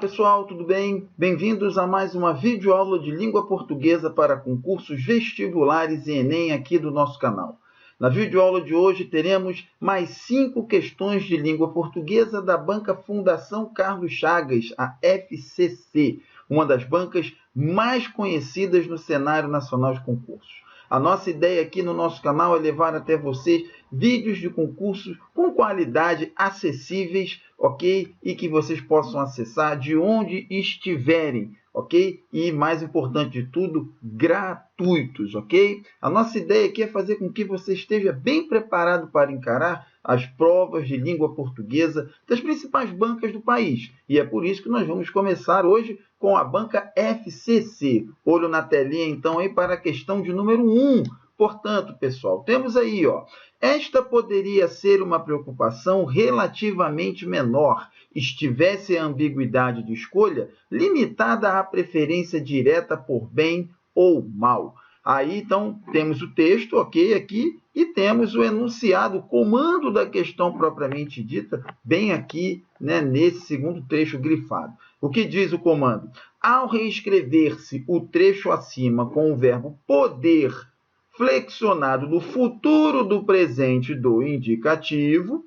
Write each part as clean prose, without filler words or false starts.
pessoal, tudo bem? Bem-vindos a mais uma videoaula de língua portuguesa para concursos vestibulares e Enem aqui do nosso canal. Na videoaula de hoje teremos mais 5 questões de língua portuguesa da banca Fundação Carlos Chagas, a FCC, uma das bancas mais conhecidas no cenário nacional de concursos. A nossa ideia aqui no nosso canal é levar até vocês vídeos de concursos com qualidade, acessíveis, ok? E que vocês possam acessar de onde estiverem, ok? E, mais importante de tudo, gratuitos, ok? A nossa ideia aqui é fazer com que você esteja bem preparado para encarar as provas de língua portuguesa das principais bancas do país. E é por isso que nós vamos começar hoje com a banca FCC. Olho na telinha, então, aí para a questão de número 1. Portanto, pessoal, temos aí, ó, esta poderia ser uma preocupação relativamente menor, estivesse a ambiguidade de escolha limitada à preferência direta por bem ou mal. Aí, então, temos o texto, ok, aqui, e temos o enunciado, o comando da questão propriamente dita, bem aqui, né, nesse segundo trecho grifado. O que diz o comando? Ao reescrever-se o trecho acima com o verbo poder flexionado do futuro do presente do indicativo,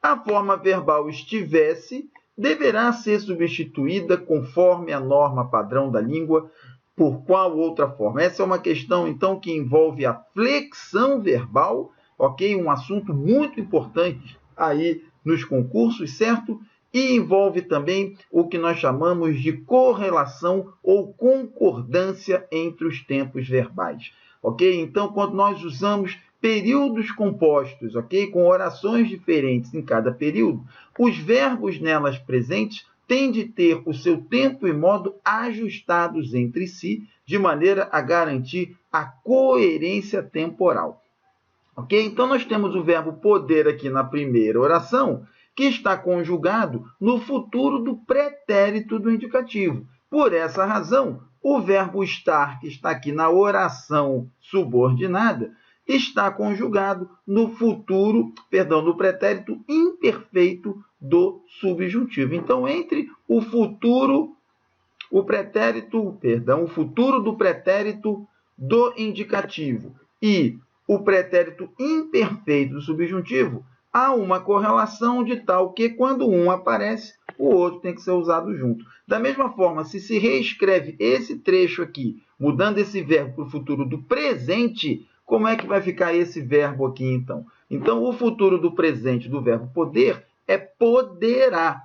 a forma verbal estivesse deverá ser substituída conforme a norma padrão da língua. Por qual outra forma? Essa é uma questão, então, que envolve a flexão verbal, ok? Um assunto muito importante aí nos concursos, certo? E envolve também o que nós chamamos de correlação ou concordância entre os tempos verbais, ok? Então, quando nós usamos períodos compostos, ok? Com orações diferentes em cada período, os verbos nelas presentes têm de ter o seu tempo e modo ajustados entre si, de maneira a garantir a coerência temporal. Ok? Então, nós temos o verbo poder aqui na primeira oração, que está conjugado no futuro do pretérito do indicativo. Por essa razão, o verbo estar, que está aqui na oração subordinada, está conjugado no futuro, no pretérito imperfeito do subjuntivo. Então, entre o futuro do pretérito do indicativo e o pretérito imperfeito do subjuntivo, há uma correlação de tal que, quando um aparece, o outro tem que ser usado junto. Da mesma forma, se reescreve esse trecho aqui, mudando esse verbo para o futuro do presente, como é que vai ficar esse verbo aqui, então? Então, o futuro do presente do verbo poder é poderá.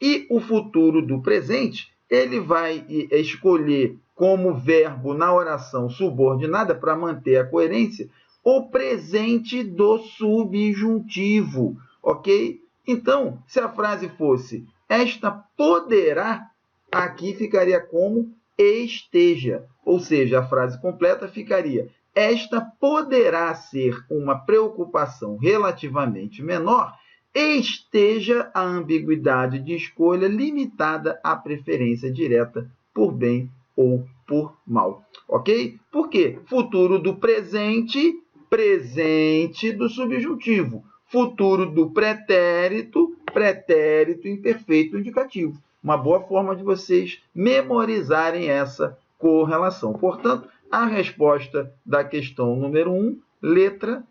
E o futuro do presente, ele vai escolher como verbo na oração subordinada, para manter a coerência, o presente do subjuntivo, ok? Então, se a frase fosse esta poderá, aqui ficaria como esteja, ou seja, a frase completa ficaria esta poderá ser uma preocupação relativamente menor, esteja a ambiguidade de escolha limitada à preferência direta por bem ou por mal, ok? Por quê? Futuro do presente, presente do subjuntivo. Futuro do pretérito, pretérito imperfeito indicativo. Uma boa forma de vocês memorizarem essa correlação. Portanto, a resposta da questão número 1, letra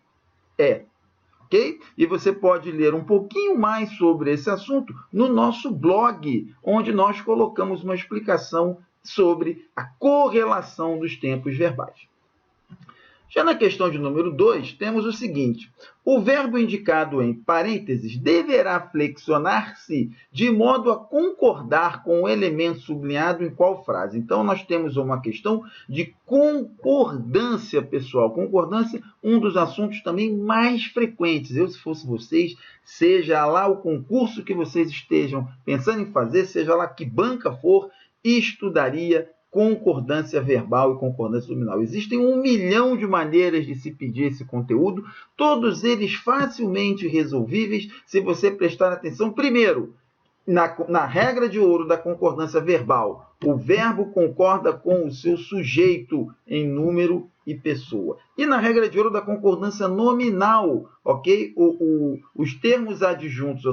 E. Ok? E você pode ler um pouquinho mais sobre esse assunto no nosso blog, onde nós colocamos uma explicação sobre a correlação dos tempos verbais. Já na questão de número 2, temos o seguinte: o verbo indicado em parênteses deverá flexionar-se de modo a concordar com o elemento sublinhado em qual frase. Então, nós temos uma questão de concordância, pessoal. Concordância, um dos assuntos também mais frequentes. Eu, se fosse vocês, seja lá o concurso que vocês estejam pensando em fazer, seja lá que banca for, estudaria concordância verbal e concordância nominal. Existem 1 milhão de maneiras de se pedir esse conteúdo, todos eles facilmente resolvíveis se você prestar atenção. Primeiro, na regra de ouro da concordância verbal, o verbo concorda com o seu sujeito em número e pessoa. E na regra de ouro da concordância nominal, ok? Os termos adjuntos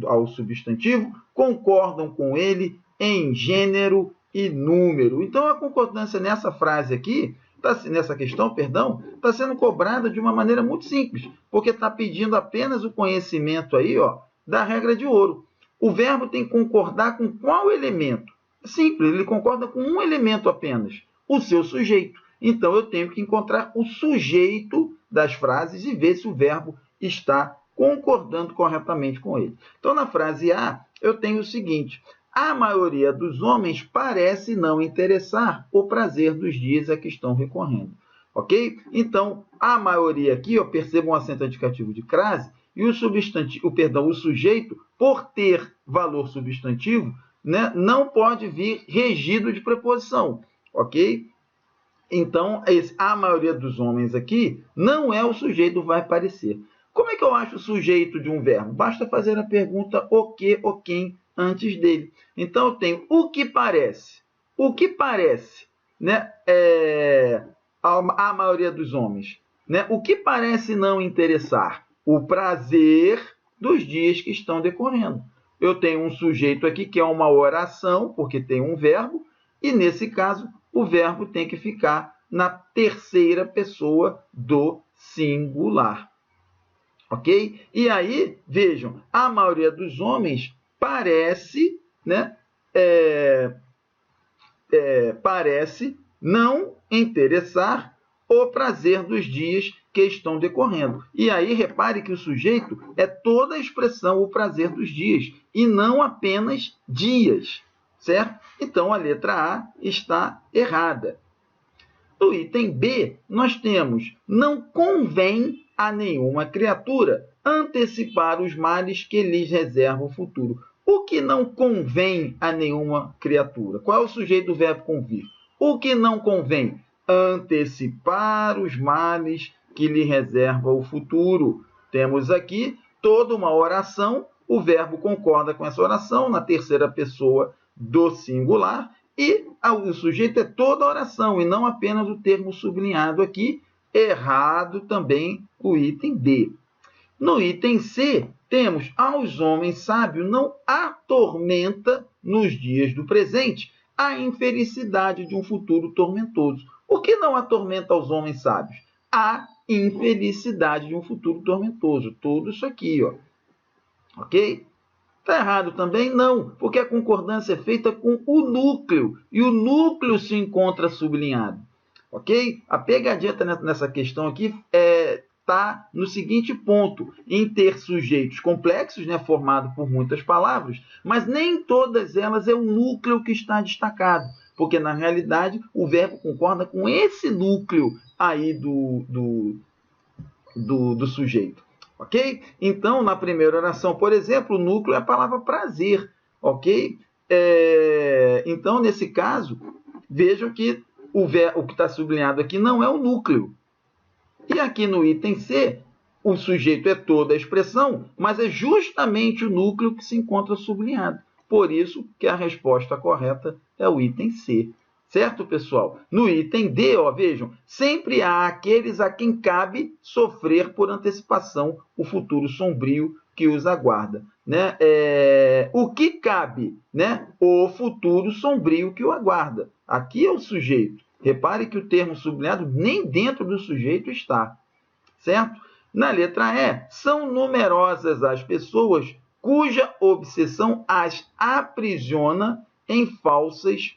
ao substantivo concordam com ele em gênero e número. Então, a concordância nessa frase aqui, nessa questão, perdão, está sendo cobrada de uma maneira muito simples, porque está pedindo apenas o conhecimento aí, ó, da regra de ouro. O verbo tem que concordar com qual elemento? Simples, ele concorda com um elemento apenas, o seu sujeito. Então, eu tenho que encontrar o sujeito das frases e ver se o verbo está concordando corretamente com ele. Então, na frase A, eu tenho o seguinte: a maioria dos homens parece não interessar o prazer dos dias a que estão recorrendo. Ok? Então, a maioria aqui, ó, percebam o acento indicativo de crase, e o substantivo, o sujeito, por ter valor substantivo, né, não pode vir regido de preposição. Ok? Então, a maioria dos homens aqui não é o sujeito do vai parecer. Como é que eu acho o sujeito de um verbo? Basta fazer a pergunta o que ou quem antes dele. Então, eu tenho o que parece. O que parece, né, a maioria dos homens? Né? O que parece não interessar? O prazer dos dias que estão decorrendo. Eu tenho um sujeito aqui que é uma oração, porque tem um verbo, e nesse caso, o verbo tem que ficar na terceira pessoa do singular. Ok? E aí, vejam, a maioria dos homens parece, né, parece não interessar o prazer dos dias que estão decorrendo. E aí, repare que o sujeito é toda a expressão, o prazer dos dias, e não apenas dias, certo? Então, a letra A está errada. No item B, nós temos: não convém a nenhuma criatura antecipar os males que lhes reserva o futuro. O que não convém a nenhuma criatura? Qual é o sujeito do verbo convir? O que não convém? Antecipar os males que lhe reserva o futuro. Temos aqui toda uma oração, o verbo concorda com essa oração na terceira pessoa do singular, e o sujeito é toda a oração, e não apenas o termo sublinhado aqui. Errado também o item D. No item C, temos: aos homens sábios não atormenta nos dias do presente a infelicidade de um futuro tormentoso. O que não atormenta aos homens sábios? A infelicidade de um futuro tormentoso. Tudo isso aqui, ó. Ok? Está errado também? Não, porque a concordância é feita com o núcleo, e o núcleo se encontra sublinhado. Ok? A pegadinha nessa questão aqui está no seguinte ponto: em ter sujeitos complexos, né, formados por muitas palavras, mas nem todas elas é o núcleo que está destacado, porque na realidade o verbo concorda com esse núcleo aí do sujeito. Ok? Então, na primeira oração, por exemplo, o núcleo é a palavra prazer. Ok? Então, nesse caso, vejam que o que está sublinhado aqui não é o núcleo. E aqui no item C, o sujeito é toda a expressão, mas é justamente o núcleo que se encontra sublinhado. Por isso que a resposta correta é o item C. Certo, pessoal? No item D, ó, vejam, sempre há aqueles a quem cabe sofrer por antecipação o futuro sombrio que os aguarda. Né? O que cabe? Né? O futuro sombrio que o aguarda. Aqui é o sujeito. Repare que o termo sublinhado nem dentro do sujeito está. Certo? Na letra E, são numerosas as pessoas cuja obsessão as aprisiona em falsas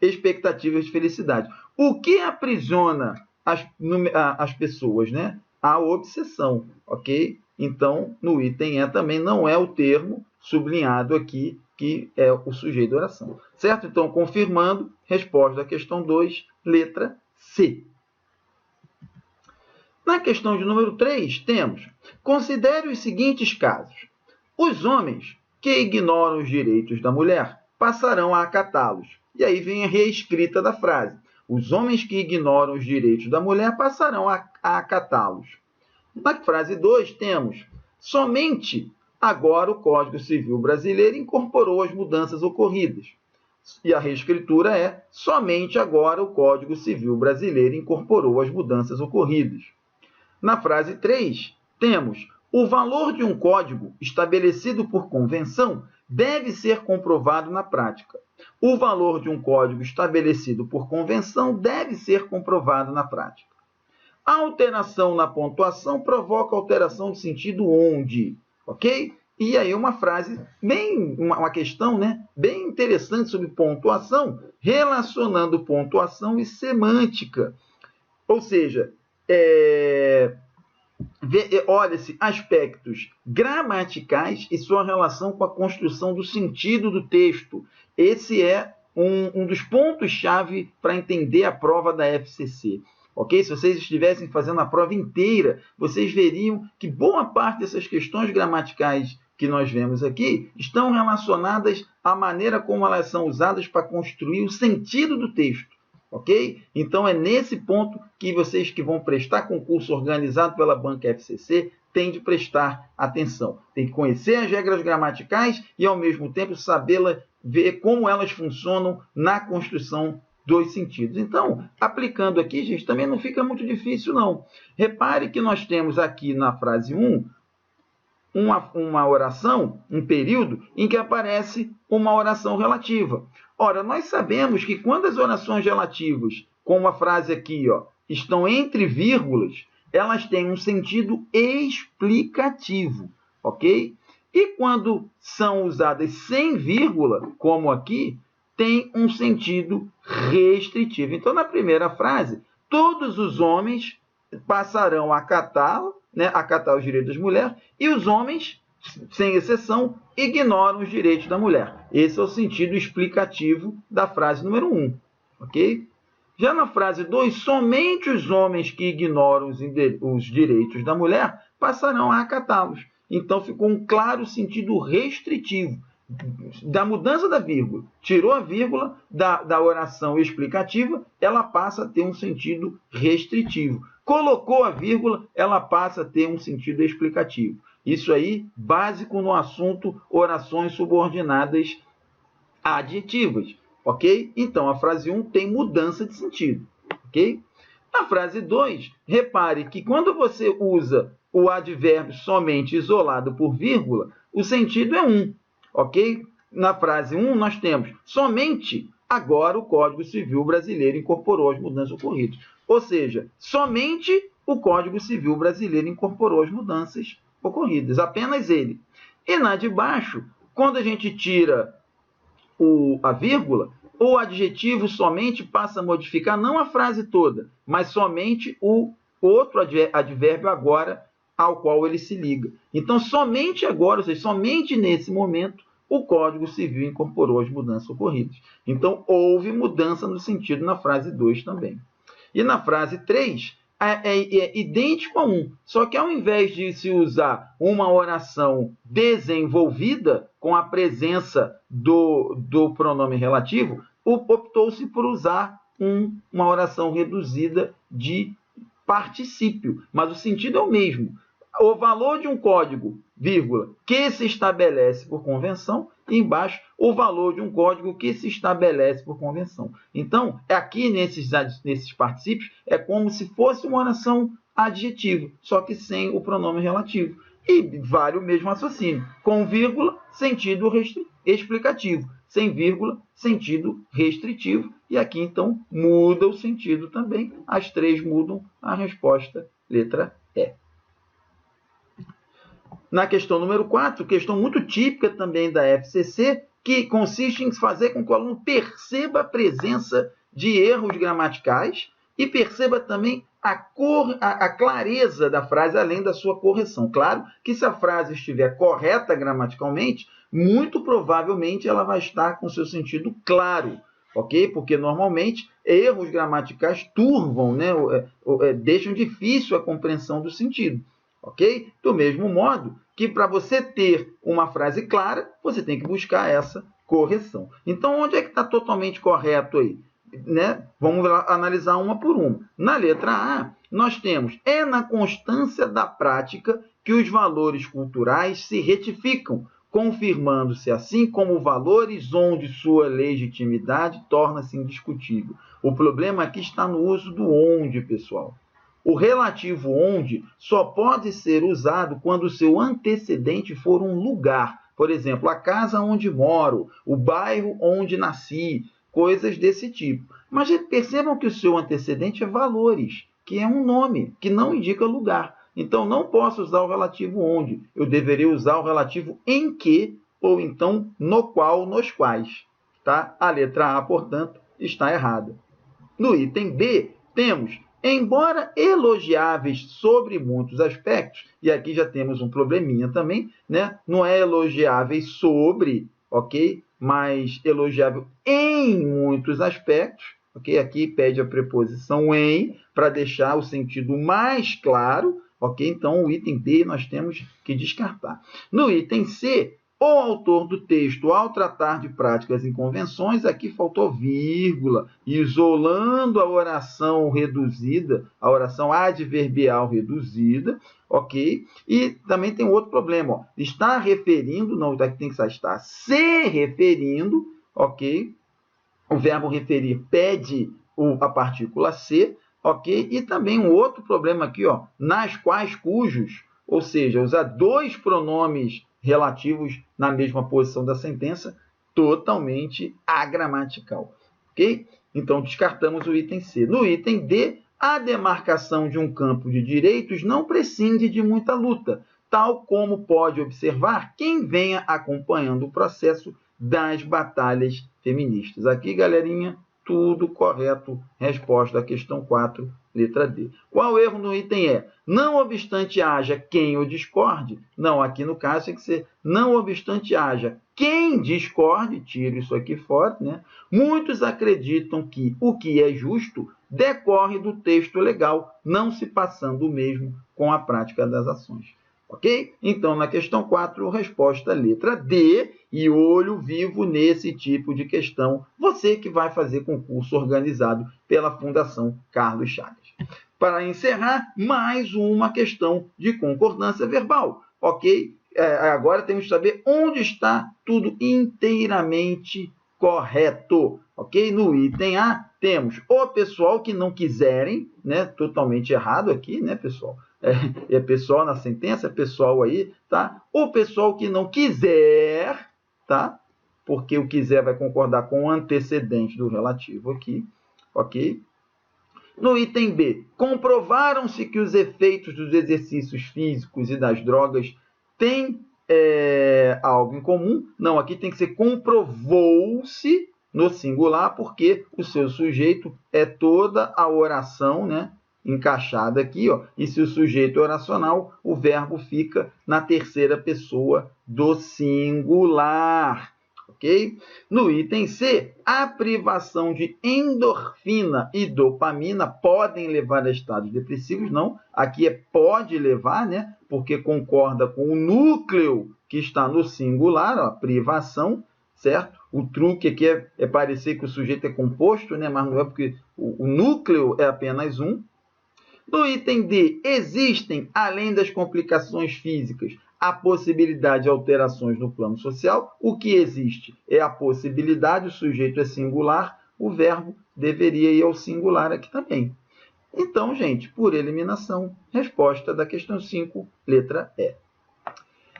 expectativas de felicidade. O que aprisiona as pessoas? Né? A obsessão, ok? Então, no item E também não é o termo sublinhado aqui, que é o sujeito da oração. Certo? Então, confirmando, resposta da questão 2, letra C. Na questão de número 3, temos: considere os seguintes casos. Os homens que ignoram os direitos da mulher passarão a acatá-los. E aí vem a reescrita da frase: os homens que ignoram os direitos da mulher passarão a acatá-los. Na frase 2, temos: somente agora o Código Civil Brasileiro incorporou as mudanças ocorridas. E a reescritura é: somente agora o Código Civil Brasileiro incorporou as mudanças ocorridas. Na frase 3, temos: O valor de um código estabelecido por convenção deve ser comprovado na prática. O valor de um código estabelecido por convenção deve ser comprovado na prática. A alteração na pontuação provoca alteração de sentido onde, ok? E aí uma frase, uma questão, né, bem interessante sobre pontuação, relacionando pontuação e semântica. Ou seja, olha-se aspectos gramaticais e sua relação com a construção do sentido do texto. Esse é um dos pontos-chave para entender a prova da FCC. Ok? Se vocês estivessem fazendo a prova inteira, vocês veriam que boa parte dessas questões gramaticais que nós vemos aqui estão relacionadas à maneira como elas são usadas para construir o sentido do texto. Ok? Então, é nesse ponto que vocês que vão prestar concurso organizado pela Banca FCC têm de prestar atenção. Tem que conhecer as regras gramaticais e, ao mesmo tempo, ver como elas funcionam na construção dos sentidos. Então, aplicando aqui, gente, também não fica muito difícil, não. Repare que nós temos aqui na frase 1 uma oração, um período, em que aparece uma oração relativa. Ora, nós sabemos que quando as orações relativas, como a frase aqui, ó, estão entre vírgulas, elas têm um sentido explicativo, ok? E quando são usadas sem vírgula, como aqui, tem um sentido restritivo. Então, na primeira frase, todos os homens passarão a acatar os direitos das mulheres, e os homens, sem exceção, ignoram os direitos da mulher. Esse é o sentido explicativo da frase número 1. Ok? Já na frase 2, somente os homens que ignoram os direitos da mulher passarão a acatá-los. Então, ficou um claro sentido restritivo da mudança da vírgula. Tirou a vírgula da oração explicativa, ela passa a ter um sentido restritivo. Colocou a vírgula, ela passa a ter um sentido explicativo. Isso aí, básico no assunto orações subordinadas adjetivas, ok? Então, a frase 1 tem mudança de sentido, ok? Na frase 2, repare que quando você usa o advérbio somente isolado por vírgula, o sentido é 1, ok? Na frase 1, nós temos somente agora o Código Civil Brasileiro incorporou as mudanças ocorridas. Ou seja, somente o Código Civil Brasileiro incorporou as mudanças ocorridas, apenas ele. E na de baixo, quando a gente tira a vírgula, o adjetivo somente passa a modificar não a frase toda, mas somente o outro advérbio agora ao qual ele se liga. Então, somente agora, ou seja, somente nesse momento, o Código Civil incorporou as mudanças ocorridas. Então, houve mudança no sentido na frase 2 também. E na frase 3, é idêntico a 1, só que ao invés de se usar uma oração desenvolvida com a presença do pronome relativo, optou-se por usar uma oração reduzida de particípio, mas o sentido é o mesmo. O valor de um código, vírgula, que se estabelece por convenção, e embaixo, o valor de um código que se estabelece por convenção. Então, aqui nesses particípios, é como se fosse uma oração adjetiva, só que sem o pronome relativo. E vale o mesmo raciocínio. Com vírgula, sentido explicativo. Sem vírgula, sentido restritivo. E aqui, então, muda o sentido também. As três mudam a resposta, letra E. Na questão número 4, questão muito típica também da FCC, que consiste em fazer com que o aluno perceba a presença de erros gramaticais e perceba também a clareza da frase, além da sua correção. Claro que se a frase estiver correta gramaticalmente, muito provavelmente ela vai estar com seu sentido claro, ok? Porque normalmente erros gramaticais turvam, deixam difícil a compreensão do sentido. Ok? Do mesmo modo que para você ter uma frase clara, você tem que buscar essa correção. Então, onde é que está totalmente correto aí? Vamos analisar uma por uma. Na letra A, nós temos: é na constância da prática que os valores culturais se retificam, confirmando-se assim como valores onde sua legitimidade torna-se indiscutível. O problema aqui está no uso do onde, pessoal. O relativo onde só pode ser usado quando o seu antecedente for um lugar. Por exemplo, a casa onde moro, o bairro onde nasci, coisas desse tipo. Mas percebam que o seu antecedente é valores, que é um nome, que não indica lugar. Então, não posso usar o relativo onde. Eu deveria usar o relativo em que, ou então no qual, nos quais. Tá? A letra A, portanto, está errada. No item B, temos, embora elogiáveis sobre muitos aspectos, e aqui já temos um probleminha também, né? Não é elogiáveis sobre, ok? Mas elogiável em muitos aspectos, ok? Aqui pede a preposição em, para deixar o sentido mais claro, ok? Então, o item B nós temos que descartar. No item C, o autor do texto, ao tratar de práticas e convenções, aqui faltou vírgula, isolando a oração reduzida, a oração adverbial reduzida, ok? E também tem outro problema, ó, está referindo, não, aqui tem que estar se referindo, ok? O verbo referir pede a partícula se, ok? E também um outro problema aqui, ó, nas quais, cujos, ou seja, usar dois pronomes relativos na mesma posição da sentença, totalmente agramatical, ok? Então, descartamos o item C. No item D, a demarcação de um campo de direitos não prescinde de muita luta, tal como pode observar quem venha acompanhando o processo das batalhas feministas. Aqui, galerinha, tudo correto. Resposta à questão 4, letra D. Qual o erro no item E? Não obstante haja quem o discorde, não, aqui no caso tem que ser não obstante haja quem discorde, tiro isso aqui fora, né? Muitos acreditam que o que é justo decorre do texto legal, não se passando o mesmo com a prática das ações. Ok? Então, na questão 4, resposta letra D, e olho vivo nesse tipo de questão, você que vai fazer concurso organizado pela Fundação Carlos Chagas. Para encerrar, mais uma questão de concordância verbal, ok? Agora temos que saber onde está tudo inteiramente correto, ok? No item A, temos o pessoal que não quiserem, né? Totalmente errado aqui, né, pessoal? É pessoal na sentença, é pessoal aí, tá? O pessoal que não quiser, tá? Porque o quiser vai concordar com o antecedente do relativo aqui, ok? No item B, comprovaram-se que os efeitos dos exercícios físicos e das drogas têm algo em comum. Não, aqui tem que ser comprovou-se no singular, porque o seu sujeito é toda a oração, né? Encaixada aqui, ó, e se o sujeito é oracional, o verbo fica na terceira pessoa do singular, ok? No item C, a privação de endorfina e dopamina podem levar a estados depressivos, não, aqui é pode levar, né, porque concorda com o núcleo que está no singular, ó, privação, certo? O truque aqui é parecer que o sujeito é composto, né, mas não é, porque o núcleo é apenas um. No item D, existem, além das complicações físicas, a possibilidade de alterações no plano social. O que existe é a possibilidade, o sujeito é singular, o verbo deveria ir ao singular aqui também. Então, gente, por eliminação, resposta da questão 5, letra E.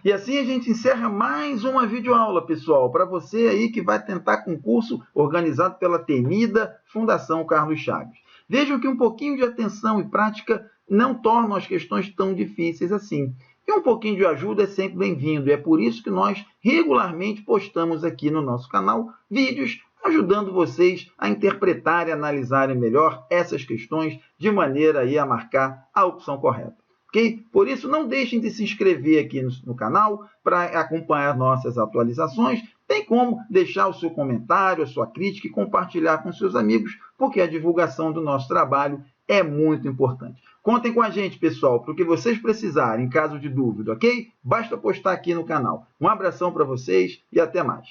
E assim a gente encerra mais uma videoaula, pessoal, para você aí que vai tentar concurso organizado pela temida Fundação Carlos Chagas. Vejam que um pouquinho de atenção e prática não tornam as questões tão difíceis assim. E um pouquinho de ajuda é sempre bem-vindo, e é por isso que nós regularmente postamos aqui no nosso canal vídeos ajudando vocês a interpretar e analisarem melhor essas questões de maneira aí a marcar a opção correta. Okay? Por isso, não deixem de se inscrever aqui no canal para acompanhar nossas atualizações, bem como deixar o seu comentário, a sua crítica e compartilhar com seus amigos, porque a divulgação do nosso trabalho é muito importante. Contem com a gente, pessoal, para o que vocês precisarem, em caso de dúvida, ok? Basta postar aqui no canal. Um abração para vocês e até mais.